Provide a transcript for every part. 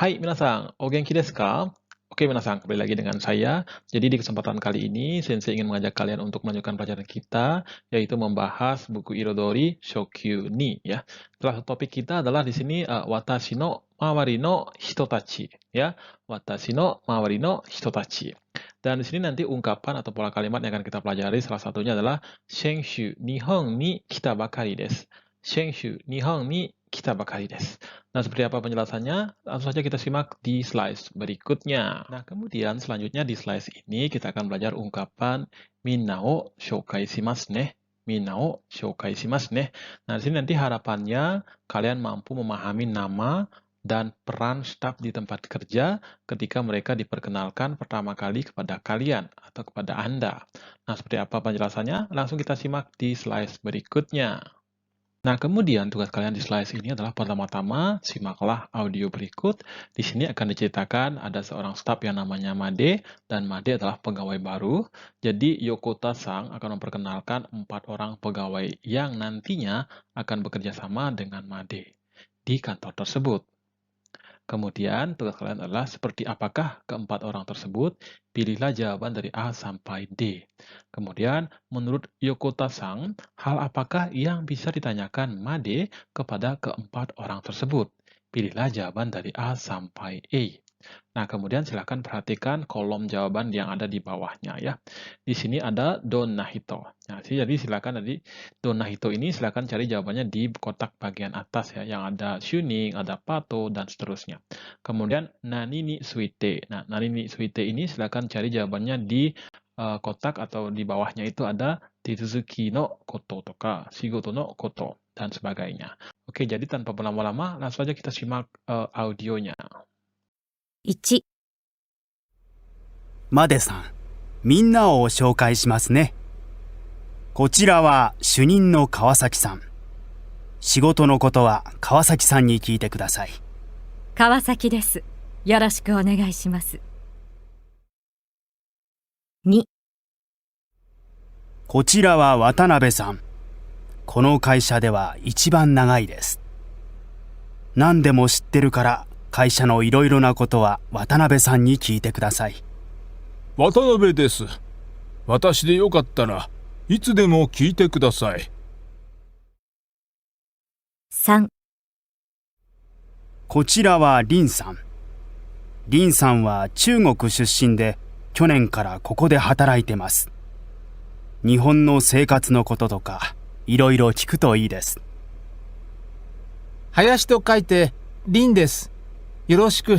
Hai minasan, o genki desu ka? Oke minasan, kembali lagi dengan saya. Jadi di kesempatan kali ini, Sensei ingin mengajak kalian untuk melanjutkan pelajaran kita, yaitu membahas buku Irodori Shokyu ni, ya. Salah satu topik kita adalah di sini Watashi no Mawari no Hitotachi, ya. Watashi no Mawari no Hitotachi. Dan di sini nanti ungkapan atau pola kalimat yang akan kita pelajari salah satunya adalah Shenshu Nihon ni kita bakari desu. Shenshu Nihon ni kita bakari desu. Nah, seperti apa penjelasannya? Langsung saja kita simak di slide berikutnya. Nah, kemudian selanjutnya di slide ini kita akan belajar ungkapan minna o shoukai shimasu ne. Minna o shoukai shimasu ne. Nah, di sini nanti harapannya kalian mampu memahami nama dan peran staf di tempat kerja ketika mereka diperkenalkan pertama kali kepada kalian atau kepada Anda. Nah, seperti apa penjelasannya? Langsung kita simak di slide berikutnya. Nah, kemudian tugas kalian di slide ini adalah pertama-tama, simaklah audio berikut. Di sini akan diceritakan ada seorang staf yang namanya Made, dan Made adalah pegawai baru. Jadi, Yokota-sang akan memperkenalkan 4 orang pegawai yang nantinya akan bekerja sama dengan Made di kantor tersebut. Kemudian, tugas kalian adalah seperti apakah keempat orang tersebut? Pilihlah jawaban dari A sampai D. Kemudian, menurut Yokota-sang, hal apakah yang bisa ditanyakan Made kepada keempat orang tersebut? Pilihlah jawaban dari A sampai E. Nah, kemudian silakan perhatikan kolom jawaban yang ada di bawahnya ya. Di sini ada Donahito. Nah, jadi silakan tadi Donahito ini silakan cari jawabannya di kotak bagian atas ya, yang ada Shuning, ada Pato dan seterusnya. Kemudian Nani ni suite. Nah, Nani ni suite ini silakan cari jawabannya di kotak atau di bawahnya itu ada Tetsuzuki no koto toka, Shigoto no koto dan sebagainya. Oke, jadi tanpa berlama-lama langsung saja kita simak audionya. 1、マデさん、みんなを紹介しますね。こちらは主任の川崎さん。仕事のことは川崎さんに聞いてください。川崎です。よろしくお願いします。2、こちらは渡辺さん。この会社では一番長いです。何でも知ってるから会社のいろいろなことは渡辺さんに聞いてください。渡辺です。私でよかったらいつでも聞いてください。3、こちらは林さん。林さんは中国出身で去年からここで働いてます。日本の生活のこととかいろいろ聞くといいです。林と書いて林です。よろしく。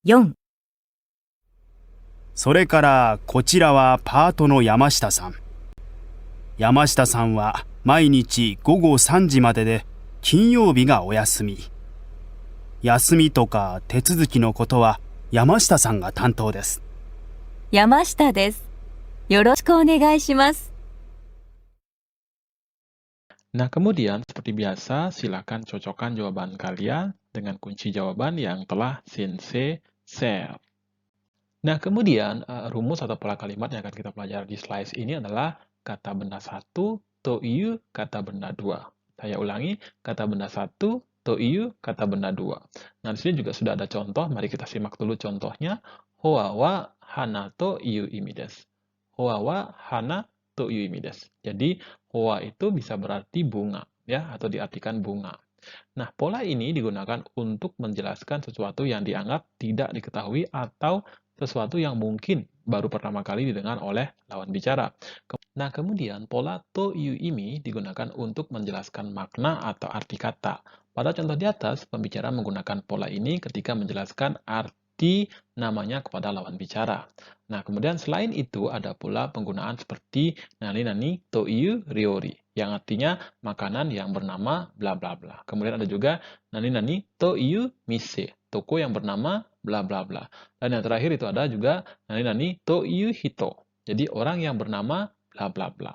4、それからこちらはパートの山下さん。山下さんは毎日午後3時までで金曜日がお休み。休みとか手続きのことは山下さんが担当です。山下です。よろしくお願いします。Nah, kemudian seperti biasa, silakan cocokkan jawaban kalian dengan kunci jawaban yang telah Sensei share. Nah, kemudian rumus atau pola kalimat yang akan kita pelajari di slide ini adalah kata benda 1, toiyu, kata benda 2. Saya ulangi, kata benda 1, toiyu, kata benda 2. Nah, di sini juga sudah ada contoh, mari kita simak dulu contohnya. Hoa wa hana to iu imi desu. Hoa wa hana to iu imi desu. Jadi, hoa itu bisa berarti bunga, ya, atau diartikan bunga. Nah, pola ini digunakan untuk menjelaskan sesuatu yang dianggap tidak diketahui atau sesuatu yang mungkin baru pertama kali didengar oleh lawan bicara. Nah, kemudian pola to yu imi digunakan untuk menjelaskan makna atau arti kata. Pada contoh di atas, pembicara menggunakan pola ini ketika menjelaskan arti namanya kepada lawan bicara. Nah, kemudian selain itu ada pula penggunaan seperti nani-nani to yu ryori, yang artinya makanan yang bernama bla bla bla. Kemudian ada juga nani-nani to yu mise, toko yang bernama bla bla bla. Dan yang terakhir itu ada juga nani-nani to yu hito, jadi orang yang bernama bla bla bla.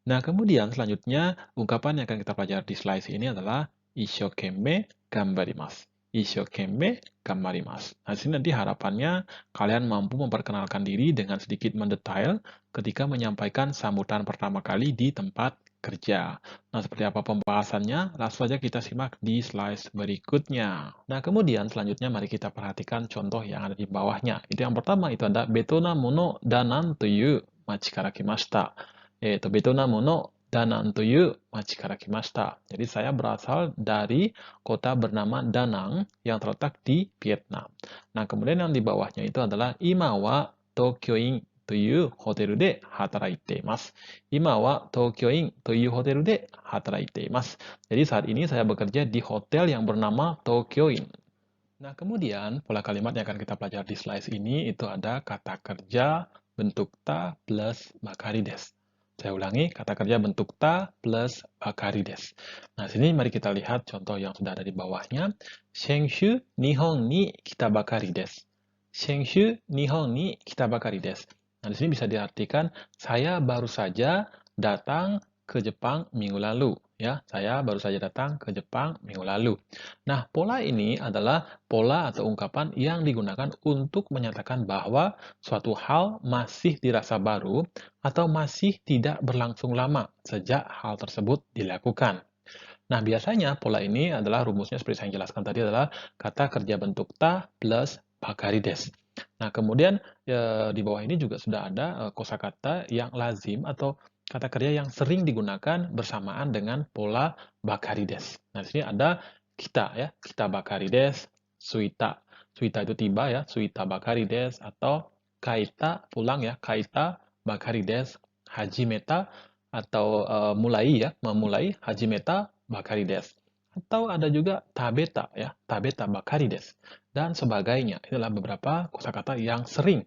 Nah, kemudian selanjutnya ungkapan yang akan kita pelajari di slide ini adalah isshokenmei gambarimasu. Isshokenmei gambarimasu. Nah, di sini nanti harapannya kalian mampu memperkenalkan diri dengan sedikit mendetail ketika menyampaikan sambutan pertama kali di tempat kerja. Nah, seperti apa pembahasannya? Langsung saja kita simak di slide berikutnya. Nah, kemudian selanjutnya mari kita perhatikan contoh yang ada di bawahnya. Itu yang pertama itu ada Betonamu no danan toyu machi kara kimashita. Yaitu Betonamu no Danang toyu machi kara kimashita. Jadi saya berasal dari kota bernama Danang yang terletak di Vietnam. Nah, kemudian yang di bawahnya itu adalah Ima wa Tokyo-in toyu hotel de hataraite imasu. Ima wa Tokyo-in toyu hotel de hataraite imasu. Jadi saat ini saya bekerja di hotel yang bernama Tokyo-in. Nah, kemudian pola kalimat yang akan kita pelajari di slide ini itu ada kata kerja bentuk ta plus bakari desu. Saya ulangi, kata kerja bentuk ta plus bakari desu. Nah, sini mari kita lihat contoh yang sudah ada di bawahnya. Shenshu Nihon ni kita bakari desu. Shenshu Nihon ni kita bakari desu. Nah, di sini bisa diartikan saya baru saja datang ke Jepang minggu lalu. Ya, saya baru saja datang ke Jepang minggu lalu. Nah, pola ini adalah pola atau ungkapan yang digunakan untuk menyatakan bahwa suatu hal masih dirasa baru atau masih tidak berlangsung lama sejak hal tersebut dilakukan. Nah, biasanya pola ini adalah rumusnya seperti saya jelaskan tadi adalah kata kerja bentuk ta plus bakari desu. Nah, kemudian di bawah ini juga sudah ada kosakata yang lazim atau kata kerja yang sering digunakan bersamaan dengan pola bakari desu. Nah, di sini ada kita ya, kita bakari desu, suita. Suita itu tiba ya, suita bakari desu atau kaita pulang ya, kaita bakari desu, hajimeta atau mulai ya, memulai hajimeta bakari desu. Atau ada juga tabeta ya, tabeta bakari desu dan sebagainya. Inilah beberapa kosakata yang sering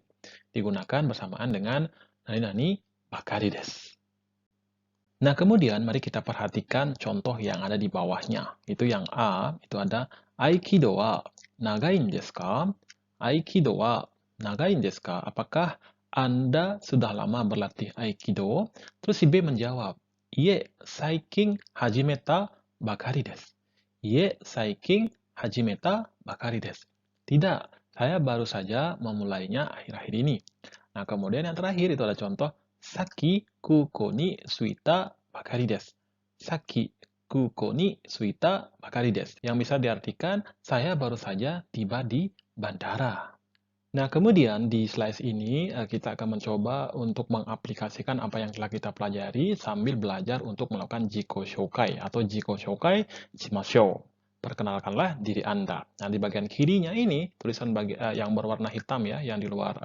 digunakan bersamaan dengan nani-nani bakari desu. Nah, kemudian mari kita perhatikan contoh yang ada di bawahnya. Itu yang A, itu ada Aikido wa nagain desu ka? Aikido wa nagain desu ka? Apakah Anda sudah lama berlatih Aikido? Terus si B menjawab, Ie, saikin hajimeta bakari desu. Ie, saikin hajimeta bakari desu. Tidak, saya baru saja memulainya akhir-akhir ini. Nah, kemudian yang terakhir itu ada contoh Saki kuko ni suita bakari desu. Saki kuko ni suita bakari desu. Yang bisa diartikan, saya baru saja tiba di bandara. Nah, kemudian di slide ini kita akan mencoba untuk mengaplikasikan apa yang telah kita pelajari sambil belajar untuk melakukan jiko shokai atau jiko shokai shimashou. Perkenalkanlah diri Anda. Nah, di bagian kirinya ini, tulisan yang berwarna hitam ya, yang di luar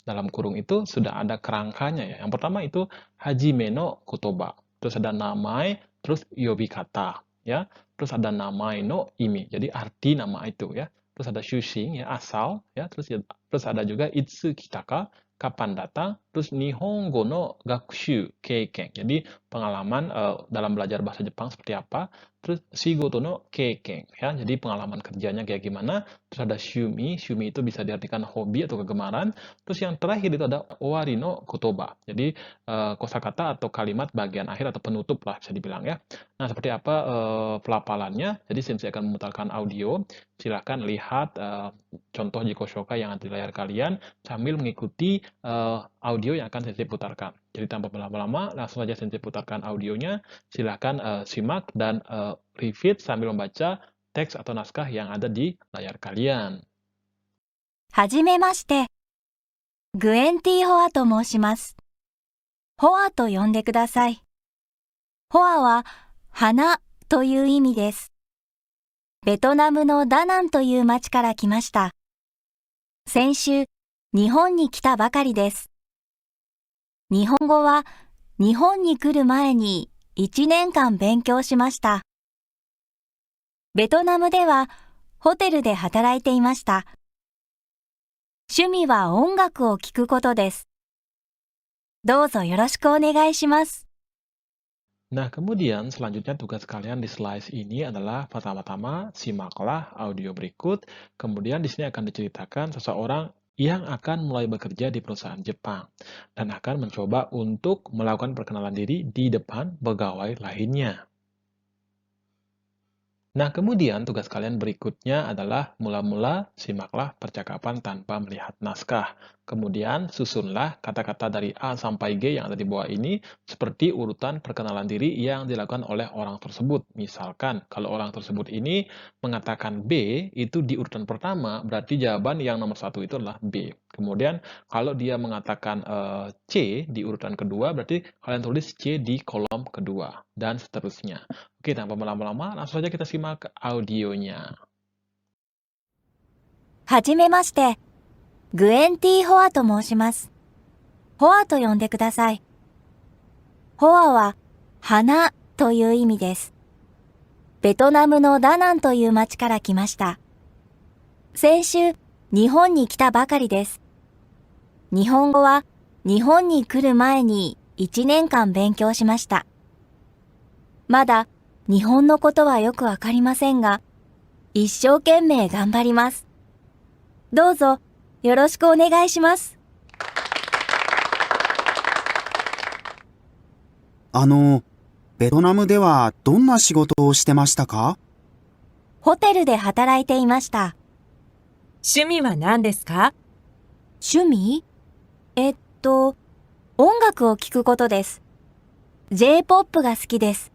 dalam kurung itu sudah ada kerangkanya ya. Yang pertama itu hajime no kotoba. Terus ada namae, terus yobikata ya. Terus ada namae no imi. Jadi arti nama itu ya. Terus ada shushin ya, asal ya. Terus ada juga itsu kitaka, kapan datang. Terus nihongo no gakushu keiken. Jadi pengalaman dalam belajar bahasa Jepang seperti apa. Terus shigoto no keiken ya. Jadi pengalaman kerjanya kayak gimana. Terus ada shumi. Shumi itu bisa diartikan hobi atau kegemaran. Terus yang terakhir itu ada owari no kotoba. Jadi kosakata atau kalimat bagian akhir atau penutup lah bisa dibilang ya. Nah, seperti apa pelafalannya? Jadi Sensei akan memutarkan audio. Silahkan lihat contoh jiko shokai yang ada di layar kalian sambil mengikuti audio yang akan Sensei putarkan. Jadi tanpa berlama-lama, langsung saja Sensei putarkan audionya. Silahkan simak dan repeat sambil membaca teks atau naskah yang ada di layar kalian. はじめまして。グエンティ・ホアと申します。ホアと呼んでください。ホアは花という意味です。ベトナムのダナンという町から来ました。先週、日本に来たばかりです。日本語は日本に来る前に1年間勉強しました。ベトナムではホテルで働いていました。趣味は音楽を聴くことです。どうぞよろしくお願いします。 Nah, kemudian selanjutnya tugas kalian di slide ini adalah pertama-tama simaklah audio berikut. Kemudian di sini akan diceritakan seseorang yang akan mulai bekerja di perusahaan Jepang dan akan mencoba untuk melakukan perkenalan diri di depan pegawai lainnya. Nah, kemudian tugas kalian berikutnya adalah mula-mula simaklah percakapan tanpa melihat naskah. Kemudian susunlah kata-kata dari A sampai G yang ada di bawah ini seperti urutan perkenalan diri yang dilakukan oleh orang tersebut. Misalkan, kalau orang tersebut ini mengatakan B, itu di urutan pertama, berarti jawaban yang nomor satu itu adalah B. Kemudian, kalau dia mengatakan C di urutan kedua, berarti kalian tulis C di kolom kedua, dan seterusnya. Oke, tanpa berlama-lama, langsung saja kita simak audionya. はじめまして。グエンティ・ホアと申します。ホアと呼んでください。ホアは花という意味です。ベトナムのダナンという町から来ました。先週、日本に来たばかりです。日本語は日本に来る前に1年間勉強しました。まだ日本のことはよくわかりませんが、一生懸命頑張ります。どうぞよろしくお願いします。ベトナムではどんな仕事をしてましたか？ホテルで働いていました。趣味は何ですか？趣味？音楽を聴くことです。J-POP が好きです。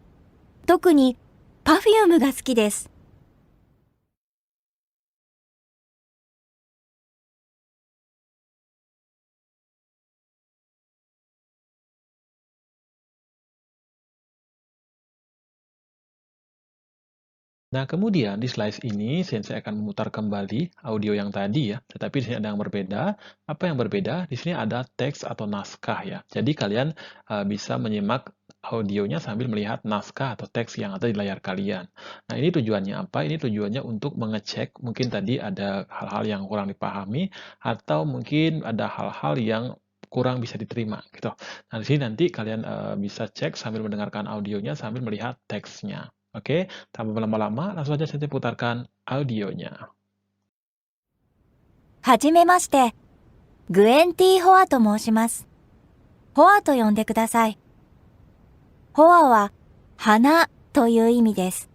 特に Perfume が好きです。Nah, kemudian di slide ini Sensei akan memutar kembali audio yang tadi ya, tetapi di sini ada yang berbeda. Apa yang berbeda? Di sini ada teks atau naskah ya. Jadi kalian bisa menyimak audionya sambil melihat naskah atau teks yang ada di layar kalian. Nah, ini tujuannya apa? Ini tujuannya untuk mengecek mungkin tadi ada hal-hal yang kurang dipahami atau mungkin ada hal-hal yang kurang bisa diterima gitu. Nah, di sini nanti kalian bisa cek sambil mendengarkan audionya sambil melihat teksnya. Oke, tanpa berlama-lama, langsung saja saya putarkan audionya. はじめまして。グエンティ・ホアと申します。ホアと呼んでください。ホアは花という意味です。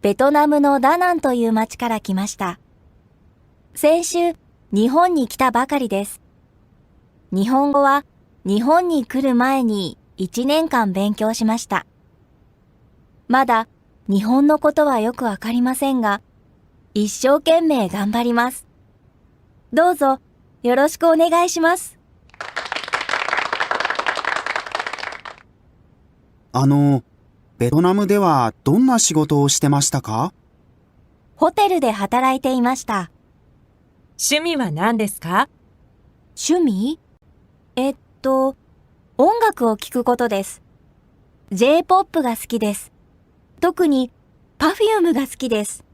ベトナムのダナンという町から来ました。先週、日本に来たばかりです。日本語は日本に来る前に1年間勉強しました。まだ日本のことはよくわかりませんが、一生懸命頑張ります。どうぞよろしくお願いします。ベトナムではどんな仕事をしてましたか？ホテルで働いていました。趣味は何ですか？趣味？音楽を聴くことです。J-POP が好きです。特に Perfume が好きです。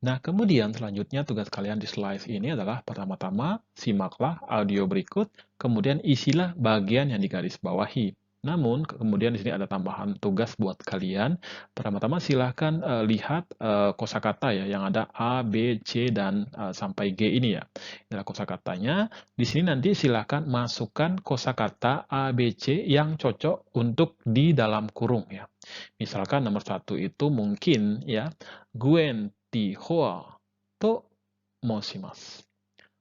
Nah, kemudian selanjutnya tugas kalian di slide ini adalah pertama-tama simaklah audio berikut, kemudian isilah bagian yang digarisbawahi. Namun, kemudian di sini ada tambahan tugas buat kalian. Pertama-tama silahkan lihat kosakata ya, yang ada A, B, C, dan sampai G ini ya. Inilah kosakatanya. Di sini nanti silahkan masukkan kosakata A, B, C yang cocok untuk di dalam kurung ya. Misalkan nomor 1 itu mungkin ya, Gwen Ti Hoa to moshimasu.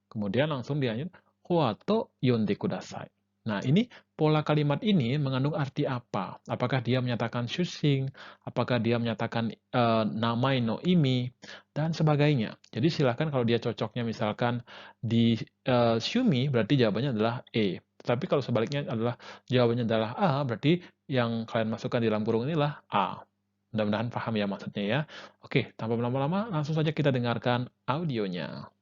Kemudian langsung dilanjut, Hoa to yonde kudasai. Nah, ini pola kalimat ini mengandung arti apa? Apakah dia menyatakan shushing, apakah dia menyatakan namai no imi, dan sebagainya. Jadi silakan kalau dia cocoknya misalkan di shumi, berarti jawabannya adalah E. Tapi kalau sebaliknya adalah jawabannya adalah A, berarti yang kalian masukkan di dalam kurung inilah A. Mudah-mudahan paham ya maksudnya ya. Oke, tanpa berlama-lama, langsung saja kita dengarkan audionya.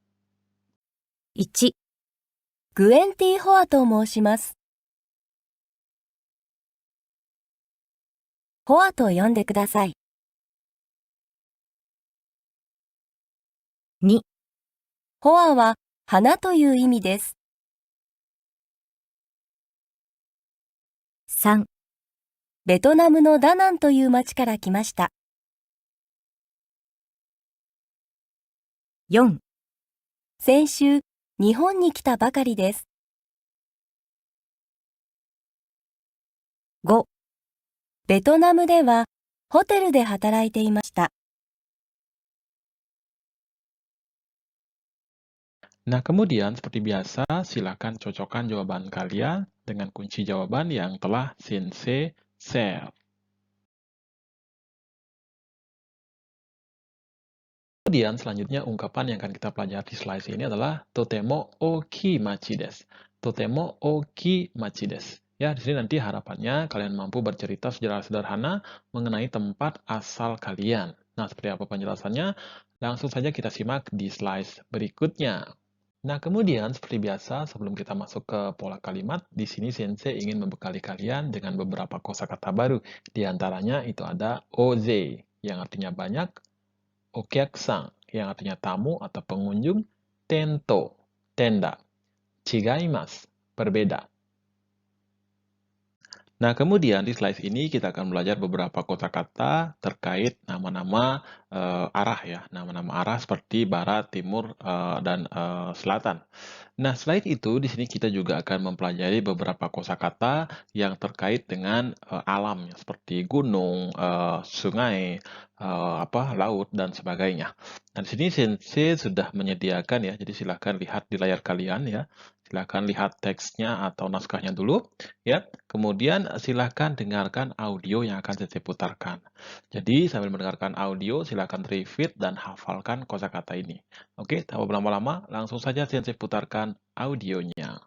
1、グエンティ・ホアと申します。ホアと呼んでください。2、ホアは花という意味です。3、ベトナムのダナンという町から来ました。4、先週、日本に来たばかりです。5、ベトナムではホテルで働いていました。Nah, kemudian seperti biasa, silakan cocokkan jawaban kalian dengan kunci jawaban yang telah Sensei share. Kemudian selanjutnya ungkapan yang akan kita pelajari di slide ini adalah totemo okimachi desu. Totemo okimachi desu. Ya, di sini nanti harapannya kalian mampu bercerita secara sederhana mengenai tempat asal kalian. Nah, seperti apa penjelasannya? Langsung saja kita simak di slide berikutnya. Nah, kemudian seperti biasa, sebelum kita masuk ke pola kalimat, di sini Sensei ingin membekali kalian dengan beberapa kosakata baru. Di antaranya itu ada oze, yang artinya banyak, okyaksan, yang artinya tamu atau pengunjung, tento, tenda, chigaimasu, berbeda. Nah, kemudian di slide ini kita akan belajar beberapa kosakata terkait nama-nama arah ya, nama-nama arah seperti barat, timur, dan selatan. Nah, selain itu di sini kita juga akan mempelajari beberapa kosakata yang terkait dengan alam ya, seperti gunung, sungai, laut dan sebagainya. Nah, di sini Sensei sudah menyediakan ya, jadi silahkan lihat di layar kalian ya. Silahkan lihat teksnya atau naskahnya dulu ya. Kemudian silahkan dengarkan audio yang akan Sensei putarkan. Jadi sambil mendengarkan audio, silahkan repeat dan hafalkan kosakata ini. Oke, tanpa berlama-lama, langsung saja Sensei putarkan audionya.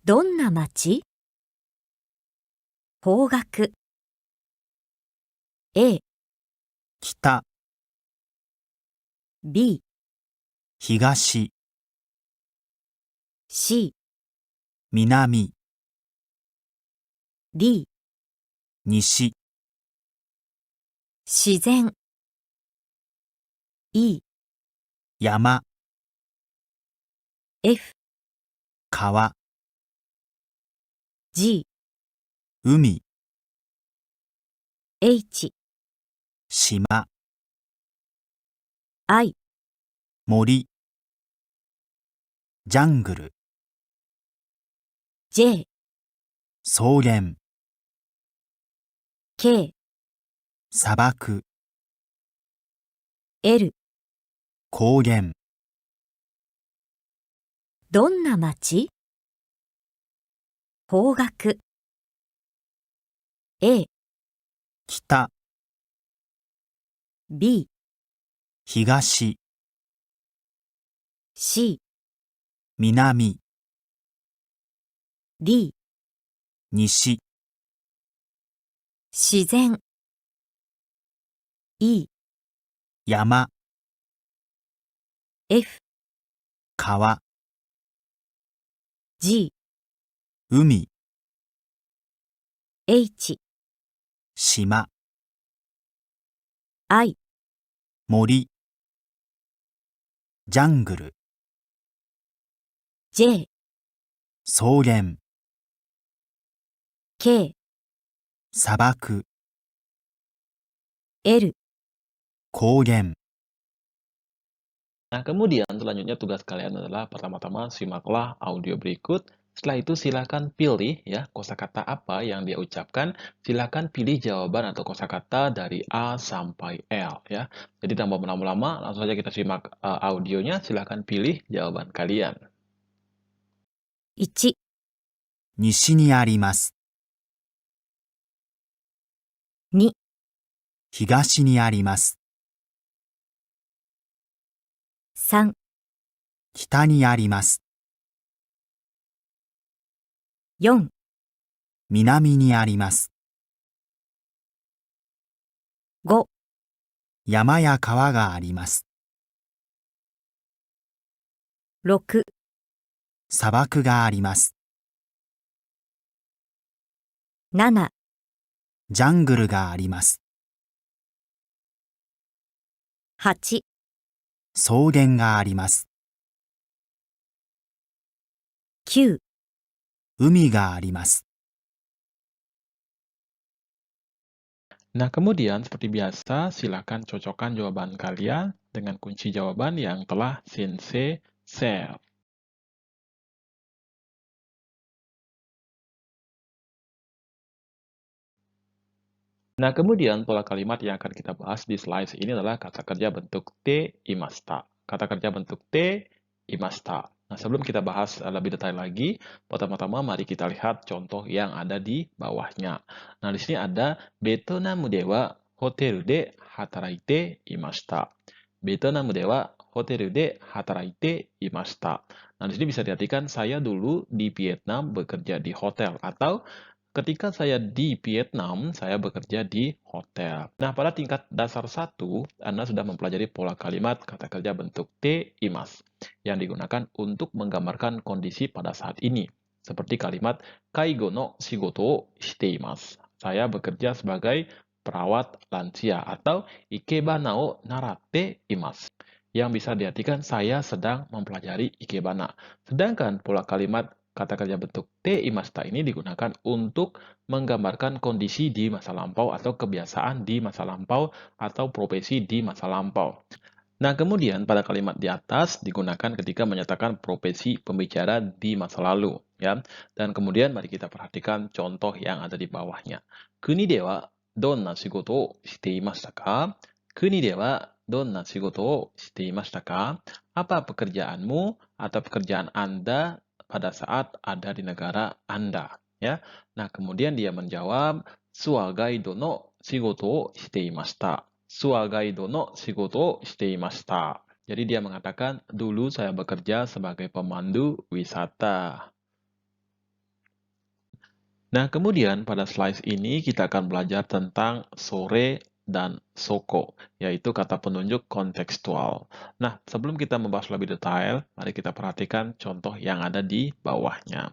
どんな町？方角 A、北、 B、東、 C、南、 D、西、 自然 E、山、 F、川、 G、海、 H、島、 I、森、ジャングル、 J、草原、 K、砂漠、 L。高原、 どんな町？方角 A、北、 B、東、 C、南、 D、西、 自然 E、山、 F、川、 G、海、 H、島、 I、森、ジャングル、 J、草原、 K、砂漠、 L。高原。 Nah, kemudian selanjutnya tugas kalian adalah pertama-tama simaklah audio berikut. Setelah itu silakan pilih ya kosakata apa yang dia ucapkan. Silakan pilih jawaban atau kosakata dari A sampai L ya. Jadi tanpa berlama-lama, langsung saja kita simak audionya. Silakan pilih jawaban kalian. 1、西にあります。 2、東にあります。 3、北にあります。 4、南にあります。 5、山や川があります。 6、砂漠があります。 7、ジャングルがあります。 8、草原があります。 9、海があります。 Nah, kemudian seperti biasa, silakan cocokkan jawaban kalian dengan kunci jawaban yang telah Sensei share. Nah, kemudian pola kalimat yang akan kita bahas di slide ini adalah kata kerja bentuk te imashita. Kata kerja bentuk te imashita. Nah, sebelum kita bahas lebih detail lagi, pertama-tama mari kita lihat contoh yang ada di bawahnya. Nah, di sini ada Betonamu de wa hotel de hataraite imashita. Betonamu de wa hotel de hataraite imashita. Nah, di sini bisa diartikan saya dulu di Vietnam bekerja di hotel atau ketika saya di Vietnam, saya bekerja di hotel. Nah, pada tingkat dasar 1, Anda sudah mempelajari pola kalimat kata kerja bentuk te imas yang digunakan untuk menggambarkan kondisi pada saat ini. Seperti kalimat kaigo no shigoto o shite imasu. Saya bekerja sebagai perawat lansia atau ikebana o naratte imasu. Yang bisa diartikan saya sedang mempelajari ikebana. Sedangkan pola kalimat kata kerja bentuk te imashita ini digunakan untuk menggambarkan kondisi di masa lampau atau kebiasaan di masa lampau atau profesi di masa lampau. Nah, kemudian pada kalimat di atas digunakan ketika menyatakan profesi pembicara di masa lalu, ya. Dan kemudian mari kita perhatikan contoh yang ada di bawahnya. Kuni de wa donna shigoto o shite imashita ka? Kuni de wa donna shigoto o shite imashita ka? Apa pekerjaanmu atau pekerjaan Anda pada saat ada di negara Anda, ya. Nah, kemudian dia menjawab suagaido no shigoto o shite imashita. Suagaido no shigoto o shite imashita. Jadi dia mengatakan, dulu saya bekerja sebagai pemandu wisata. Nah, kemudian pada slide ini kita akan belajar tentang sore dan soko, yaitu kata penunjuk kontekstual. Nah, sebelum kita membahas lebih detail, mari kita perhatikan contoh yang ada di bawahnya.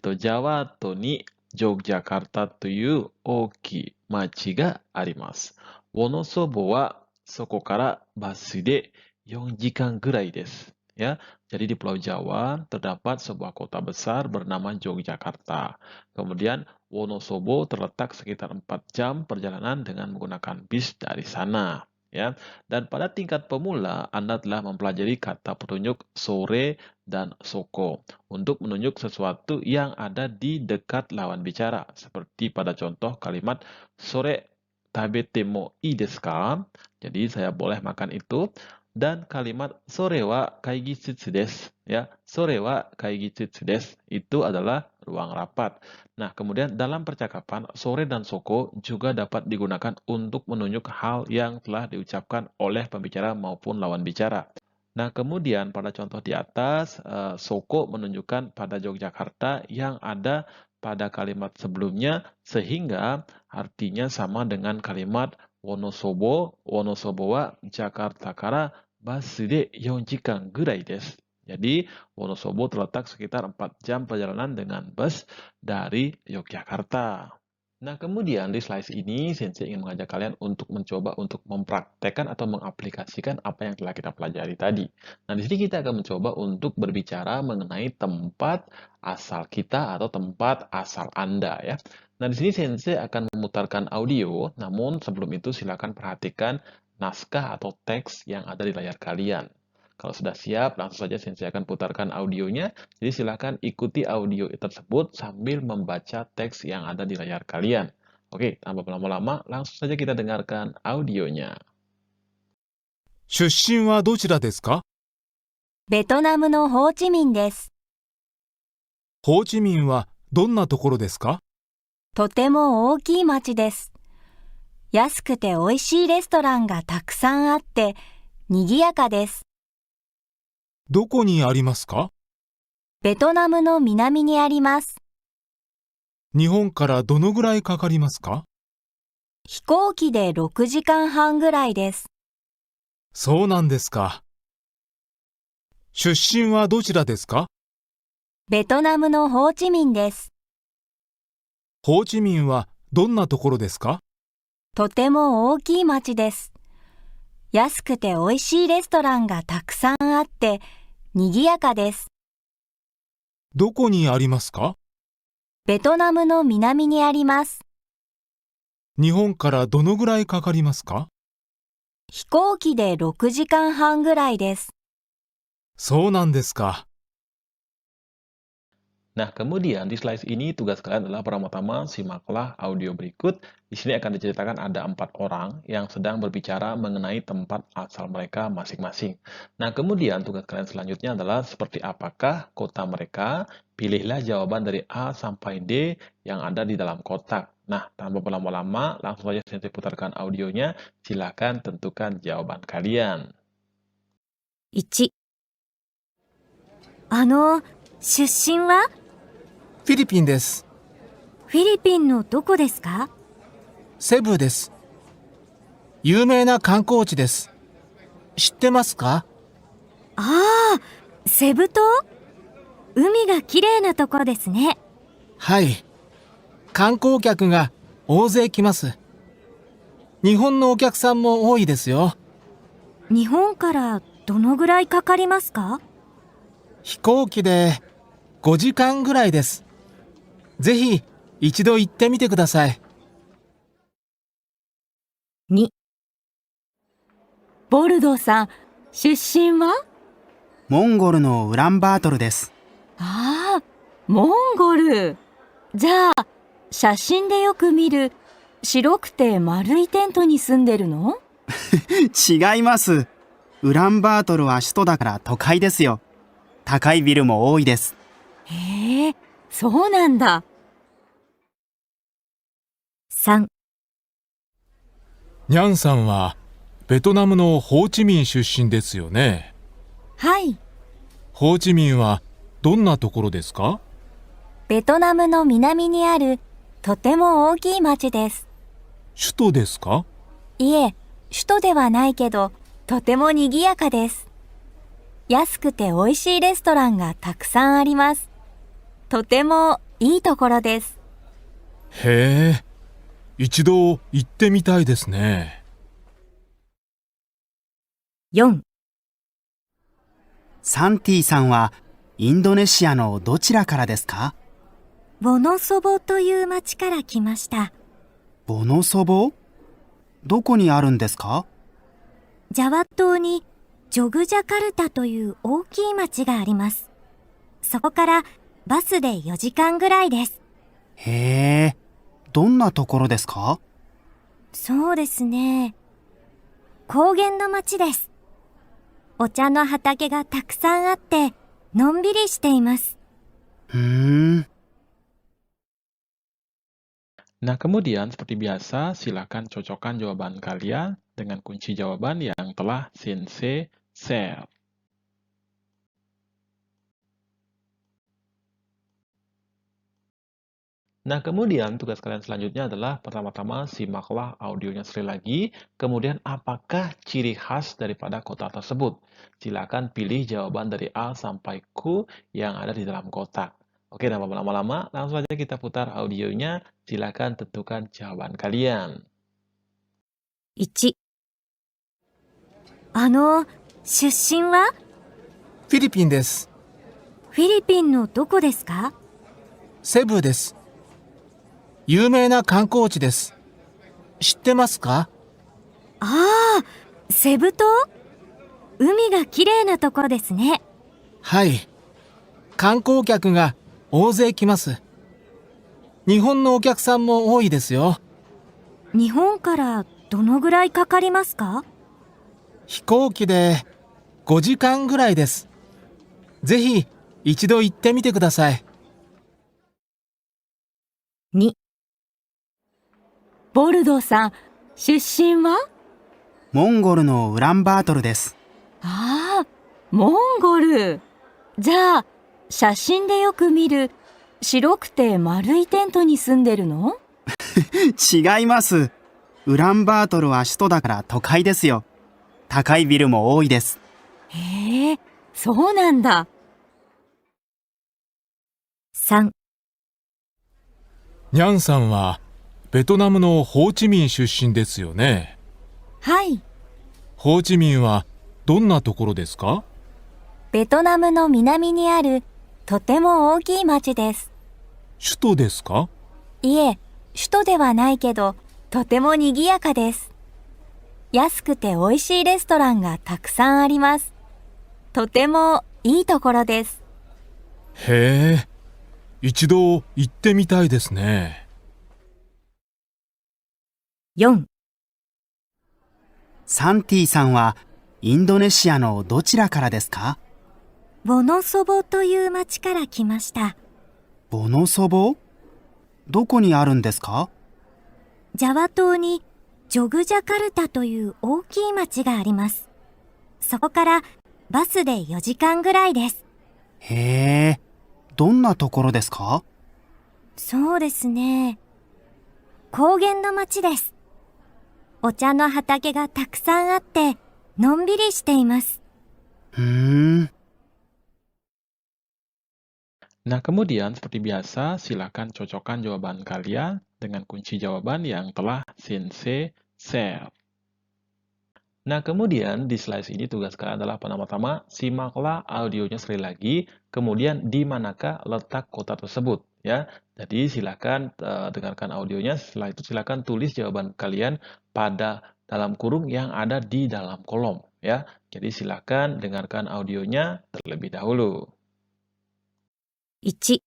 Jawa to ni Yogyakarta to yu oki machi ga arimasu. Wonosobo wa soko kara basu de 4 jikan gurai desu. Ya, jadi di Pulau Jawa terdapat sebuah kota besar bernama Yogyakarta. Kemudian Wonosobo terletak sekitar 4 jam perjalanan dengan menggunakan bis dari sana. Ya, dan pada tingkat pemula Anda telah mempelajari kata penunjuk sore dan soko untuk menunjuk sesuatu yang ada di dekat lawan bicara, seperti pada contoh kalimat sore tabete mo ii desu ka? Jadi saya boleh makan itu. Dan kalimat sore wa kaigitsutsu desu, ya, sore wa kaigitsutsu desu itu adalah ruang rapat. Nah, kemudian dalam percakapan sore dan soko juga dapat digunakan untuk menunjuk hal yang telah diucapkan oleh pembicara maupun lawan bicara. Nah, kemudian pada contoh di atas, soko menunjukkan pada Yogyakarta yang ada pada kalimat sebelumnya sehingga artinya sama dengan kalimat Wonosobo wa Jakarta kara basu de 4 jikan gurai desu. Jadi, Wonosobo terletak sekitar 4 jam perjalanan dengan bus dari Yogyakarta. Nah, kemudian di slide ini, Sensei ingin mengajak kalian untuk mencoba untuk mempraktekkan atau mengaplikasikan apa yang telah kita pelajari tadi. Nah, di sini kita akan mencoba untuk berbicara mengenai tempat asal kita atau tempat asal Anda, ya. Nah, di sini Sensei akan memutarkan audio, namun sebelum itu silakan perhatikan naskah atau teks yang ada di layar kalian. Kalau sudah siap, langsung saja Sensei akan putarkan audionya. Jadi silakan ikuti audio tersebut sambil membaca teks yang ada di layar kalian. Oke, tanpa berlama-lama, langsung saja kita dengarkan audionya. 出身はどちらですか？ベトナムのホーチミンです。ホーチミンはどんなところですか？とても大きい町です。安くて美味しいレストランがたくさんあって、賑やかです。どこにありますか？ベトナムの南にあります。日本からどのぐらいかかりますか？飛行機で6時間半ぐらいです。そうなんですか。出身はどちらですか？ベトナムのホーチミンです。ホーチミンはどんなところですか？とても大きい町です。安くて美味しいレストランがたくさんあって、賑やかです。どこにありますか？ベトナムの南にあります。日本からどのぐらいかかりますか？飛行機で6時間半ぐらいです。そうなんですか。Nah, kemudian di slide ini tugas kalian adalah pertama-tama simaklah audio berikut. Di sini akan diceritakan ada 4 orang yang sedang berbicara mengenai tempat asal mereka masing-masing. Nah, kemudian tugas kalian selanjutnya adalah seperti apakah kota mereka? Pilihlah jawaban dari A sampai D yang ada di dalam kotak. Nah, tanpa berlama-lama, langsung saja saya putarkan audionya. Silakan tentukan jawaban kalian. 1、出身はフィリピンです。フィリピンのどこですか？セブです。有名な観光地です。知ってますか？ああ、セブ島？海が綺麗なとこですね。はい。観光客が大勢来ます。日本のお客さんも多いですよ。日本からどのぐらいかかりますか？飛行機で5時間ぐらいです。ぜひ一度行ってみてください。2、ボルドーさん、出身は？モンゴルのウランバートルです。ああ、モンゴル。じゃあ、写真でよく見る白くて丸いテントに住んでるの？違います。ウランバートルは首都だから都会ですよ。高いビルも多いです。へえ、そうなんだ。3、ニャンさんはベトナムのホーチミン出身ですよね。はい。ホーチミンはどんなところですか？ベトナムの南にあるとても大きい町です。首都ですか？いえ、首都ではないけど、とても賑やかです。安くて美味しいレストランがたくさんあります。とてもいいところです。へえ、一度行ってみたいですね。4、サンティさんはインドネシアのどちらからですか？ボノソボという町から来ました。ボノソボ？どこにあるんですか？ジャワ島にジョグジャカルタという大きい町があります。そこからバスで4時間ぐらいです。へえ、どんなところですか？そうですね。高原の町です。お茶の畑がたくさんあって、のんびりしています。Nah, kemudian seperti biasa, silakan cocokkan jawaban kalian dengan kunci jawaban yang telah Sensei share. Nah, kemudian tugas kalian selanjutnya adalah pertama-tama simaklah audionya sekali lagi, kemudian apakah ciri khas daripada kota tersebut? Silakan pilih jawaban dari A sampai Q yang ada di dalam kotak. Oke, tanpa berlama-lama, langsung saja kita putar audionya. Silakan tentukan jawaban kalian. 1、出身は？フィリピンです。フィリピンのどこですか？セブです。有名な観光地です。知ってますか？ああ、セブ島？海が綺麗なとこですね。はい。観光客が大勢来ます。日本のお客さんも多いですよ。日本からどのぐらいかかりますか？飛行機で5時間ぐらいです。ぜひ一度行ってみてください。2、ボルドーさん、出身は？モンゴルのウランバートルです。ああ、モンゴル。じゃあ、写真でよく見る白くて丸いテントに住んでるの？違います。ウランバートルは首都だから都会ですよ。高いビルも多いです。へえ、そうなんだ。3、ニャンさんはベトナムのホーチミン出身ですよね。はい。ホーチミンはどんなところですか？ベトナムの南にあるとても大きい町です。首都ですか？いえ、首都ではないけど、とても賑やかです。安くて美味しいレストランがたくさんあります。とてもいいところです。へえ、一度行ってみたいですね。4、サンティさんはインドネシアのどちらからですか？ボノソボという町から来ました。ボノソボ？どこにあるんですか？ジャワ島にジョグジャカルタという大きい町があります。そこからバスで4時間ぐらいです。へえ、どんなところですか？そうですね。高原の町です。お茶の畑がたくさんあって、のんびりしています。Nah, kemudian seperti biasa, silakan cocokkan jawaban kalian dengan kunci jawaban yang telah Sensei share. Nah, kemudian di slide ini tugas kalian adalah pertama-tama simaklah audionya sekali lagi, kemudian di manakah letak kota tersebut, ya. Jadi silakan dengarkan audionya, setelah itu silakan tulis jawaban kalian pada dalam kurung yang ada di dalam kolom, ya. Jadi silakan dengarkan audionya terlebih dahulu. 1、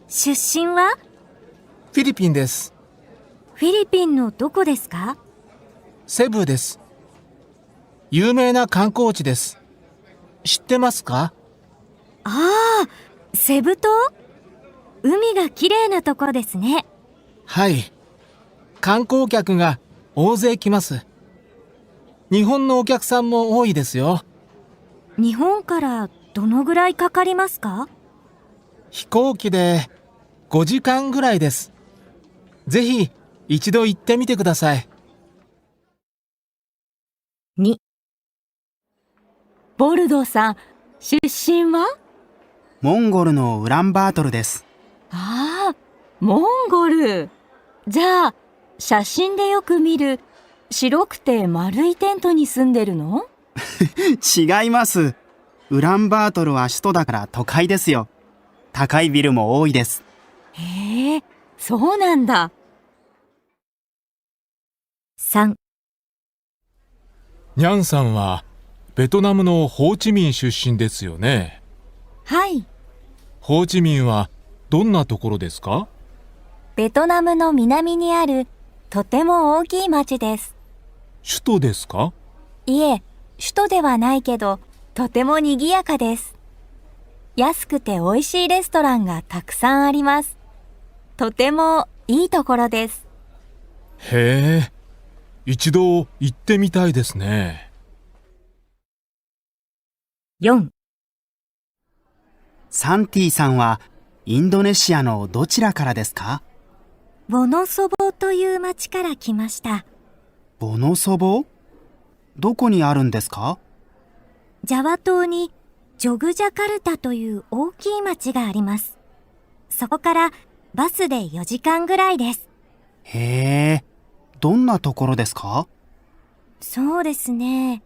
出身はフィリピンです。フィリピンのどこですか？セブです。有名な観光地です。知ってますか？ああ、セブ島？海が綺麗なところですね。はい。観光客が大勢来ます。日本のお客さんも多いですよ。日本からどのぐらいかかりますか？飛行機で5時間ぐらいです。ぜひ一度行ってみてください。2、ボルドーさん、出身は？モンゴルのウランバートルです。ああ、モンゴル。じゃあ、写真でよく見る白くて丸いテントに住んでるの？違います。ウランバートルは首都だから都会ですよ。高いビルも多いです。へえ、そうなんだ。3、ニャンさんはベトナムのホーチミン出身ですよね。はい、ホーチミンはどんなところですか？ベトナムの南にあるとても大きい町です。首都ですか？いえ、首都ではないけど、とても賑やかです。安くて美味しいレストランがたくさんあります。とてもいいところです。へえ、一度行ってみたいですね。4、サンティさんはインドネシアのどちらからですか？ボノソボという町から来ました。ボノソボ？どこにあるんですか？ジャワ島にジョグジャカルタという大きい町があります。そこからバスで4時間ぐらいです。へえ、どんなところですか？そうですね。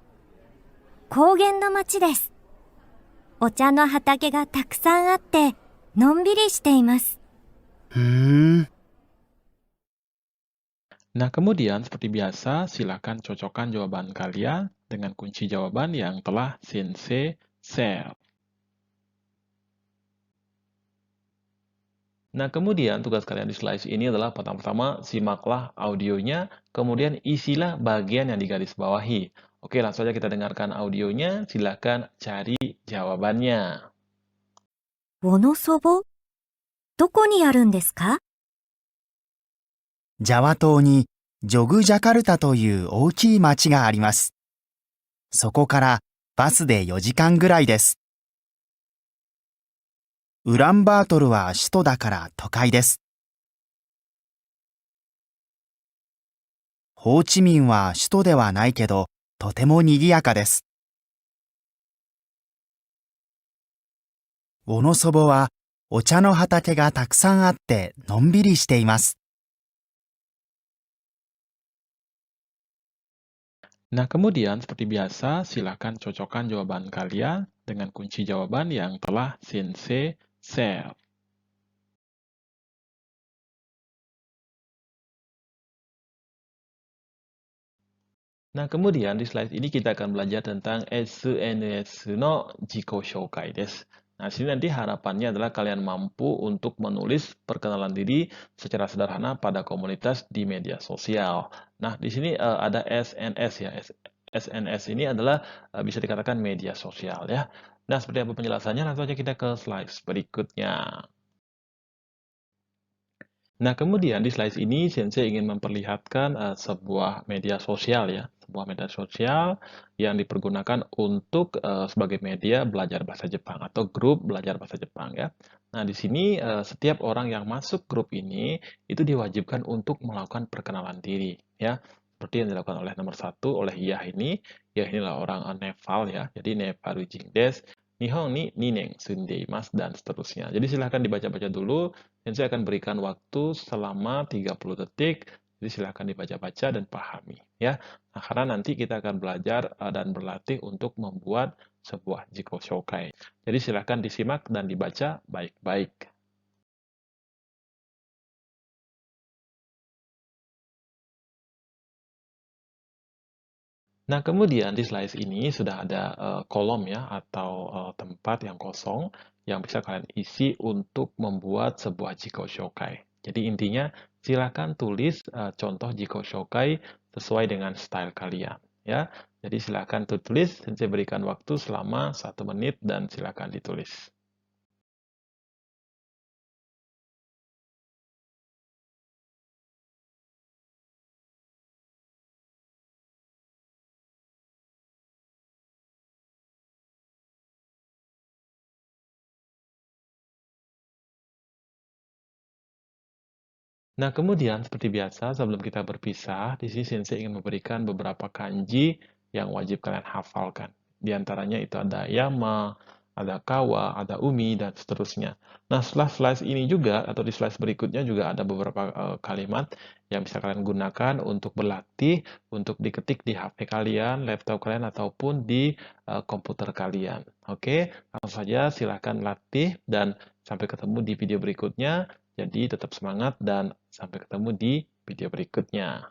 高原の町です。お茶の畑がたくさんあって、のんびりしています。Nah, kemudian seperti biasa, silakan cocokkan jawaban kalian dengan kunci jawaban yang telah Sensei share. Nah, kemudian tugas kalian di slide ini adalah pertama-tama simaklah audionya, kemudian isilah bagian yang digaris bawahi. Oke, langsung saja kita dengarkan audionya, silakan cari jawabannya. ボノソボ？どこにあるんですか？ジャワ島にジョグジャカルタという大きい町があります。そこからバスで4時間ぐらいです。ウランバートルは首都だから都会です。ホーチミンは首都ではないけど、とても賑やかです。ボノソボはお茶の畑がたくさんあってのんびりしています。Nah, kemudian seperti biasa, silakan cocokkan jawaban kalian dengan kunci jawaban yang telah Sensei share. Nah, kemudian di slide ini kita akan belajar tentang SNS no Jiko Shoukai desu. Nah, sini nanti harapannya adalah kalian mampu untuk menulis perkenalan diri secara sederhana pada komunitas di media sosial. Nah, di sini ada SNS ya. SNS ini adalah bisa dikatakan media sosial ya. Nah, seperti apa penjelasannya? Langsung saja kita ke slide berikutnya. Nah, kemudian di slide ini Sensei ingin memperlihatkan sebuah media sosial ya, sebuah media sosial yang dipergunakan untuk sebagai media belajar bahasa Jepang atau grup belajar bahasa Jepang ya. Nah, di sini setiap orang yang masuk grup ini itu diwajibkan untuk melakukan perkenalan diri ya. Seperti yang dilakukan oleh nomor 1 oleh Yah ini. Yah inilah orang Nepal ya. Jadi Neparu Jingdes, Nihon ni Nineng Sundeimas dan seterusnya. Jadi silahkan dibaca-baca dulu. Sensei akan berikan waktu selama 30 detik, jadi silahkan dibaca-baca dan pahami. Ya. Nah, karena nanti kita akan belajar dan berlatih untuk membuat sebuah jiko shokai. Jadi silahkan disimak dan dibaca baik-baik. Nah, kemudian di slide ini sudah ada kolom ya, atau tempat yang kosong yang bisa kalian isi untuk membuat sebuah jiko shokai. Jadi intinya, silakan tulis contoh jiko shokai sesuai dengan style kalian. Ya, jadi silakan tulis, saya berikan waktu selama 1 menit dan silakan ditulis. Nah, kemudian seperti biasa, sebelum kita berpisah, di sini Sensei ingin memberikan beberapa kanji yang wajib kalian hafalkan. Di antaranya itu ada yama, ada kawa, ada umi, dan seterusnya. Nah, setelah slide ini juga, atau di slide berikutnya juga ada beberapa kalimat yang bisa kalian gunakan untuk berlatih, untuk diketik di HP kalian, laptop kalian, ataupun di komputer kalian. Oke, langsung saja silahkan latih, dan sampai ketemu di video berikutnya. Jadi tetap semangat dan sampai ketemu di video berikutnya.